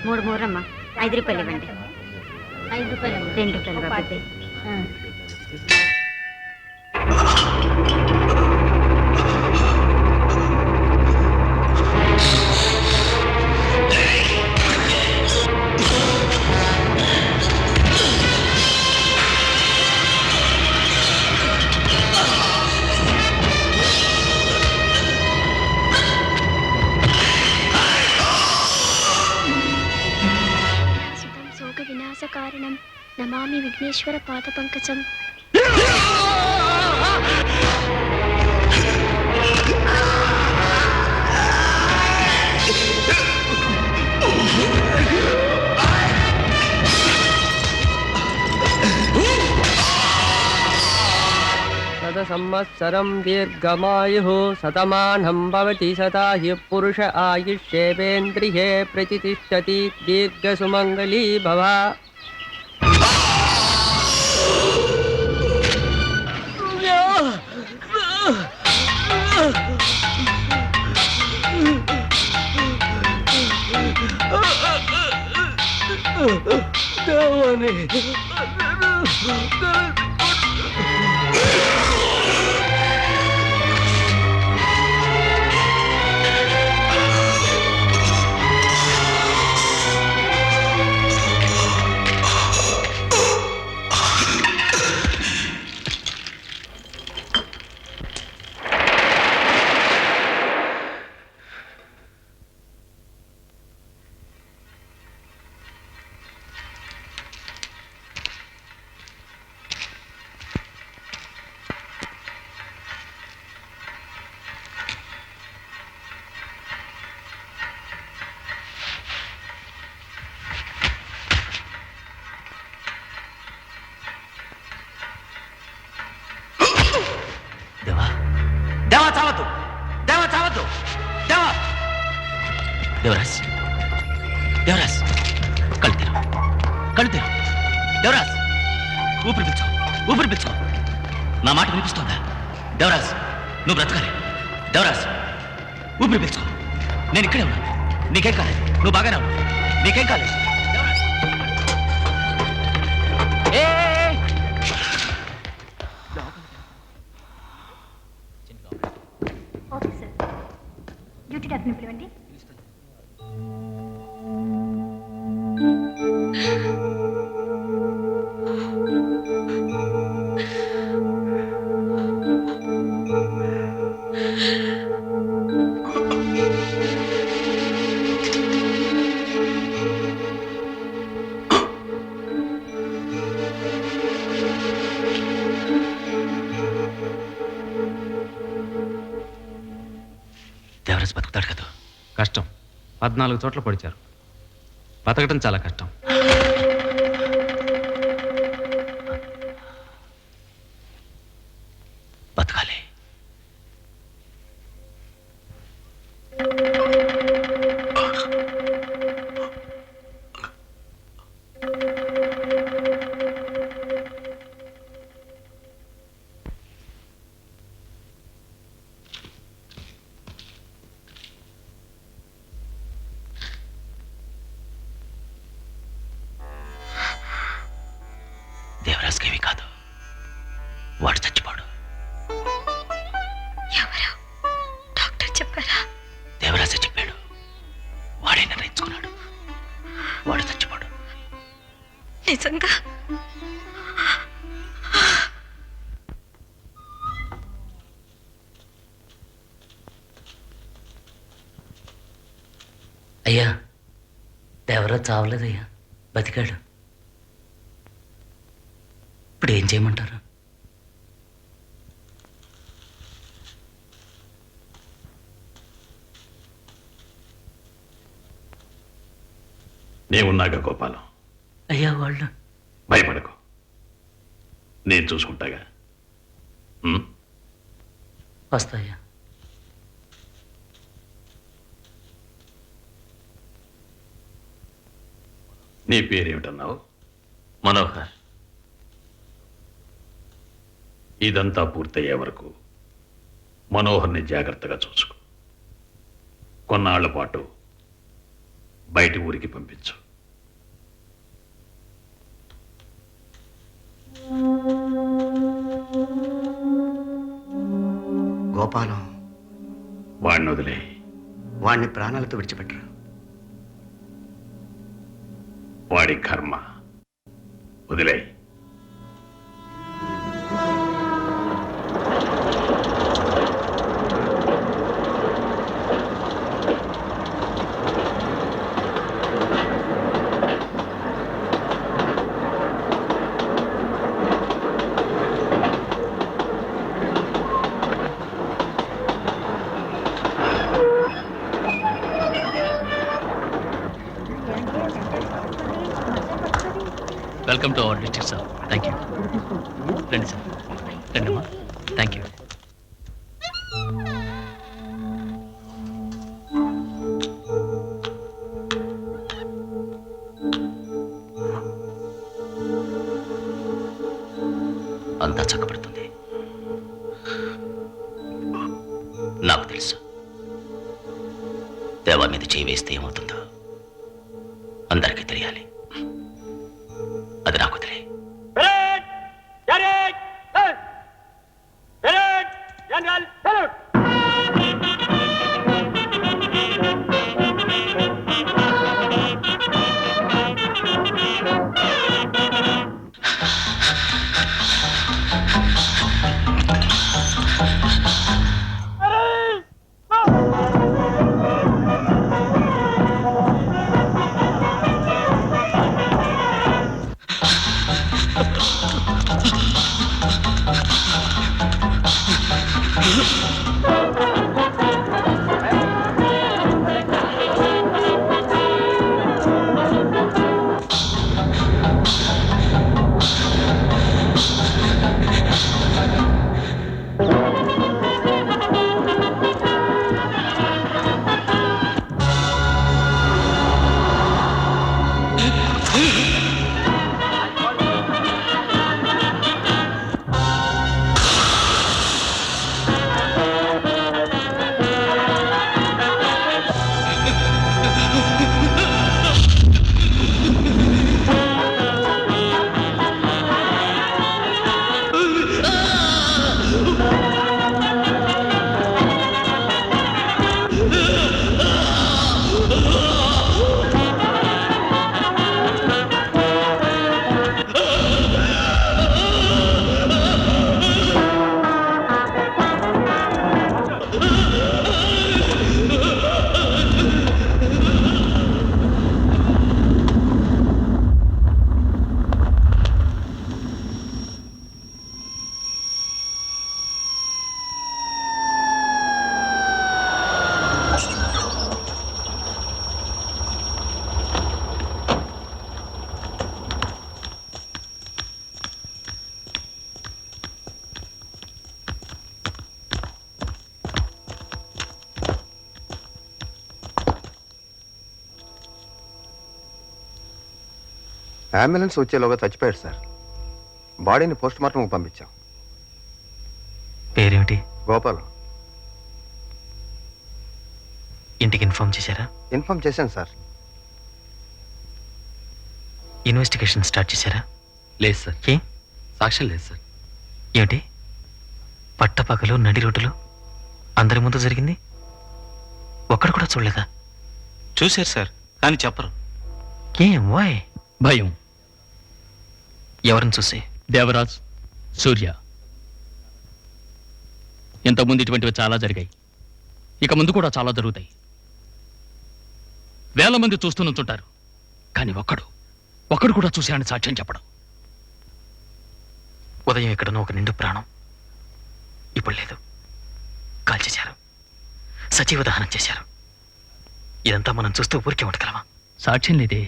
మూడు మూరమ్మా 5 రూపాయలు ఇవ్వండి. 5 రూపాయలు. 2 రూపాయలు బాబుద్ది. వినాశకారణం నమామి విఘ్నేశ్వర పాదపంకజం. సంవత్సరం దీర్ఘమాయు శతమానం భవతి శతాయు పురుష ఆయుష్యేవేంద్రియే ప్రతిష్టతి దీర్ఘసుమంగళీ భవ. దేవరాజ్, దేవరాజ్, కళ్ళు తెరు, కళ్ళు తెరు. దేవరాజ్, ఊపిరి పీల్చు, ఊపిరి పీల్చు. నా మాట వినిపిస్తోందా? దేవరాజ్, నువ్వు బ్రతకాలి. దేవరాజ్, ఊపిరి పీల్చు. నేను ఇక్కడే ఉన్నాను, నీకేం కాలేదు. నువ్వు బాగానే ఉన్నావు, నీకేం కాలేదు. డ్యూటీ డాక్టర్ని పిలవండి. దేవరాజ్ బతుకుతాడు కదా? కష్టం. 14 చోట్ల పొడిచారు. బతకడం చాలా కష్టం. బతకాలి. దేవరాజ్కేమీ కాదు, వాడు చచ్చిపోడు. ఎవరు? డాక్టర్ చెప్పారా? దేవరాజే చెప్పాడు. వాడే నిర్ణయించుకున్నాడు, వాడు చచ్చిపోడు. నిజంగా? అయ్యా, దేవరాజ్ చావలేదయ్యా, బతికాడు. ఇప్పుడు ఏం చేయమంటారు? నేనున్నాగా గోపాలం. అయ్యా, వాళ్ళు భయపడకు, నేను చూసుకుంటాగా. వస్తాయ్యా. నీ పేరేమిటన్నావు? మనోహర్. ఇదంతా పూర్తయ్యే వరకు మనోహర్ని జాగ్రత్తగా చూసుకో. కొన్నాళ్ల పాటు బయటి ఊరికి పంపించు. గోపాలం వాడిని వదిలే. వాణ్ణి ప్రాణాలతో విడిచిపెట్టరు. వాడి కర్మ వదిలే. Welcome to our district sir. Thank you. రండి సార్, రండి అమ్మా. Thank you. అంతా చక్కబడుతుంది. నాకు తెలుసు దేవా మీద చేయి వేస్తే ఏమవుతుందో అందరికీ తెలియాలి. అది నాకు తెలియ. అంబులెన్స్ వచ్చేలోగా చచ్చిపోయాడు సార్. బాడీని పోస్ట్ మార్టంకి పంపించాం. పేరేమిటి? గోపాలం. ఇంటికి ఇన్ఫార్మ్ చేశారా? ఇన్ఫార్మ్ చేశాను సార్. ఇన్వెస్టిగేషన్ స్టార్ట్ చేశారా? లేదు సార్. ఏ సాక్ష్యం లేదు సార్. ఏమిటి పట్టపగలు నడి రోడ్డులో అందరి ముందు జరిగింది? ఒక్కడు కూడా చూడలేదా? చూశారు సార్, కానీ చెప్పరు. ఏం వాయ్? భయం. ఎవరిని చూసి? దేవరాజ్, సూర్య. ఇంతకుముందు ఇటువంటివి చాలా జరిగాయి, ఇక ముందు కూడా చాలా జరుగుతాయి. వేల మంది చూస్తూ నుంచుంటారు, కానీ ఒక్కడు కూడా చూశాడని సాక్ష్యం చెప్పడం. ఉదయం ఎక్కడనో ఒక నిండు ప్రాణం ఇప్పుడు లేదు. కాల్చేశారు, సజీవ దహనం చేశారు. ఇదంతా మనం చూస్తూ ఊరికే ఉండగలమా? సాక్ష్యం లేదే,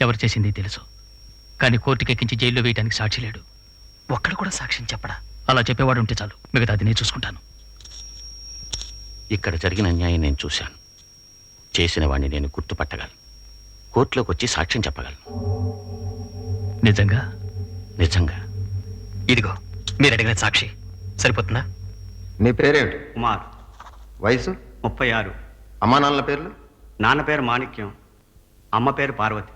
ఎవరు చేసింది తెలుసు, కానీ కోర్టుకి ఎక్కించి జైల్లో వేయడానికి సాక్షి లేడు. ఒక్కడు కూడా సాక్ష్యం చెప్పడా? అలా చెప్పేవాడు ఉంటే చాలు, మిగతాది నేను చూసుకుంటాను. ఇక్కడ జరిగిన అన్యాయం నేను చూశాను. చేసిన వాడిని నేను గుర్తుపట్టగలను. కోర్టులోకి వచ్చి సాక్ష్యం చెప్పగలను. నిజంగా? నిజంగా. ఇదిగో మీరు అడిగిన సాక్షి. సరిపోతుందా? నీ పేరేమిటి? కుమార్. వయసు? 36. అమ్మా నాన్నల పేర్లు? నాన్న పేరు మాణిక్యం, అమ్మ పేరు పార్వతి.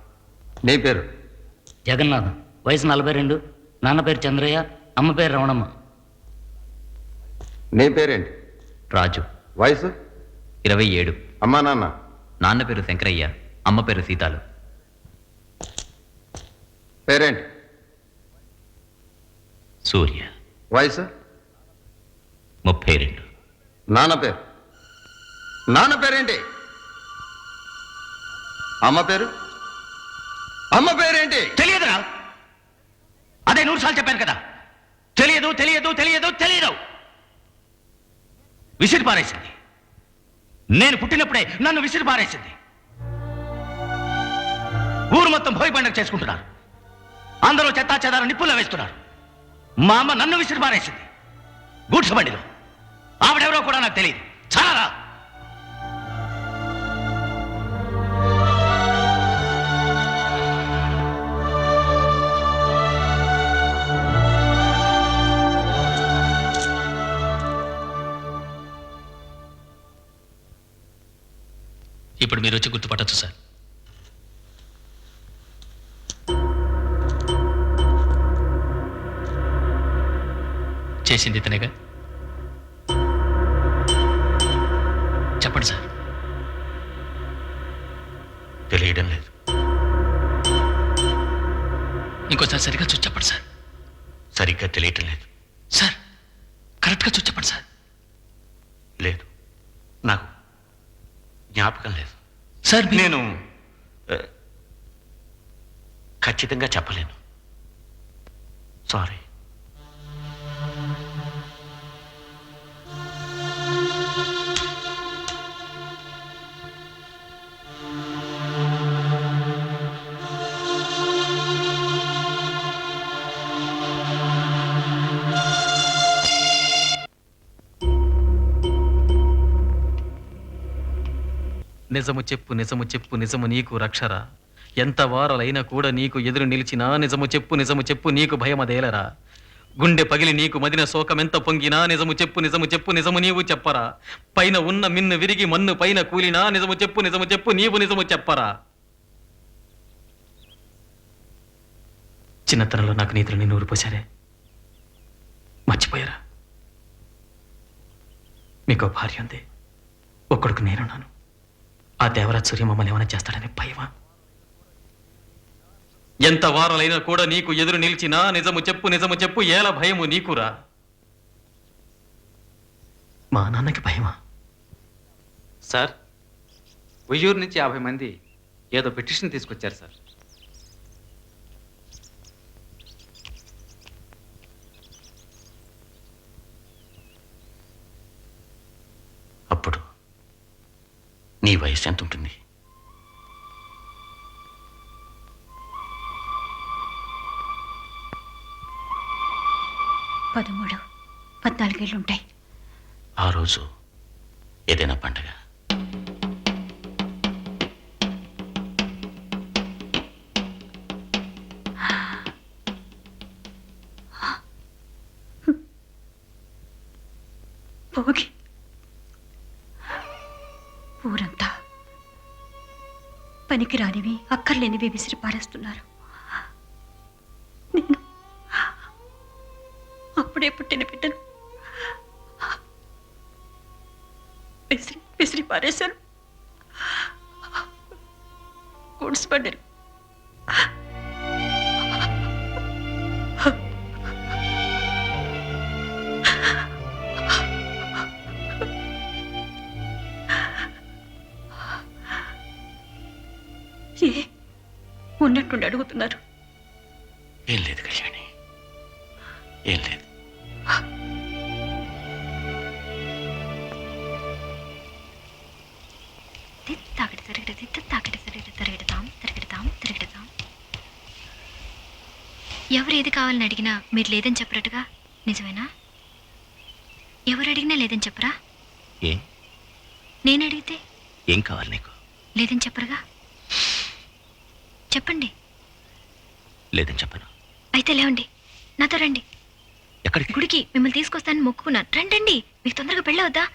నీ పేరు? జగన్నాథం, వయసు 42, నాన్న పేరు చంద్రయ్య, అమ్మ పేరు రమణమ్మ. నీ పేరేంటి? రాజు, వయసు? 27. అమ్మా నాన్న? నాన్న పేరు శంకరయ్య, అమ్మ పేరు సీతాలు. పేరేంటి? సూర్య, వయసు? 32. నాన్న పేరు? నాన్న పేరేంటి? అమ్మ పేరు? అమ్మ పేరేంటి? తెలియదురా? అదే 100 సార్లు చెప్పాను కదా, తెలియదు తెలియదు తెలియదు తెలియదు. విసిరి పారేసింది. నేను పుట్టినప్పుడే నన్ను విసిరి పారేసింది. ఊరు మొత్తం భోగి పండుగ చేసుకుంటున్నారు. అందరూ చెత్తా చెదార నిప్పుల్లో వేస్తున్నారు. మా అమ్మ నన్ను విసిరి పారేసింది గూడ్స్ బండిలో. ఆవిడెవరో కూడా నాకు తెలియదు. చాలా ఇప్పుడు మీరు వచ్చి గుర్తుపట్టచ్చు సార్. చేసింది ఇతనేగా? చెప్పండి సార్. తెలియడం లేదు. ఇంకోసారి సరిగ్గా చూసి చెప్పండి సార్. సరిగ్గా తెలియటం లేదు సార్, కరెక్ట్గా చూసి చెప్పండి సార్. లేదు, నాకు జ్ఞాపకం లేదు సార్. నేను ఖచ్చితంగా చెప్పలేను. సారీ. నిజము చెప్పు నిజము చెప్పు నిజము నీకు రక్షరా, ఎంత వారలైనా కూడా నీకు ఎదురు నిలిచినా నిజము చెప్పు నీకు భయమదేలరా. గుండె పగిలి నీకు మదిన శోకమెంత పొంగినా నిజము చెప్పు నిజము నీవు చెప్పరా. పైన ఉన్న మిన్ను విరిగి మన్ను పైన కూలినా నిజము చెప్పు నీవు నిజము చెప్పరా. చిన్నతనంలో నాకు నీతులు నిన్ను ఊరిపోశారే, మర్చిపోయారా? మీకు భార్య ఉంది, ఒక్కడికి నేనున్నాను. ఆ దేవరాజ్ సూర్య మమ్మల్ని ఏమైనా చేస్తాడని భయమా? ఎంత వారలైనా కూడా నీకు ఎదురు నిలిచినా నిజము చెప్పు ఏల భయము నీకురా. మా నాన్నకి భయమా? సార్, ఉయ్యూరు నుంచి 50 మంది ఏదో పిటిషన్ తీసుకొచ్చారు సార్. అప్పుడు నీ వయసు ఎంత ఉంటుంది? 13, 14 ఏళ్ళు ఉంటాయి. ఆ రోజు ఏదైనా పండగ? భోగి. ఊరంతా పనికిరానివి అక్కర్లేనివి విసిరి పారేస్తున్నారు. నేను అప్పుడే పుట్టిన బిడ్డను విసిరి పారేశాను. గూడ్స్ బండిని ఉన్నట్టుండి అడుగుతున్నారు. ఏం లేదు కళ్యాణి, ఏం లేదు. ఎవరు ఏది కావాలని అడిగినా మీరు లేదని చెప్పరట్టుగా, నిజమేనా? ఎవరు అడిగినా లేదని చెప్పరా? ఏ? నేను అడిగితే ఏం కావాలి నీకు? లేదని చెప్పరుగా. చెప్పండి. లేదని చెప్పను. అయితే లేవండి, నాతో రండి. ఎక్కడికి? గుడికి మిమ్మల్ని తీసుకొస్తానని మొక్కుకున్నాను. రండి, మీకు తొందరగా పెళ్ళవద్దా?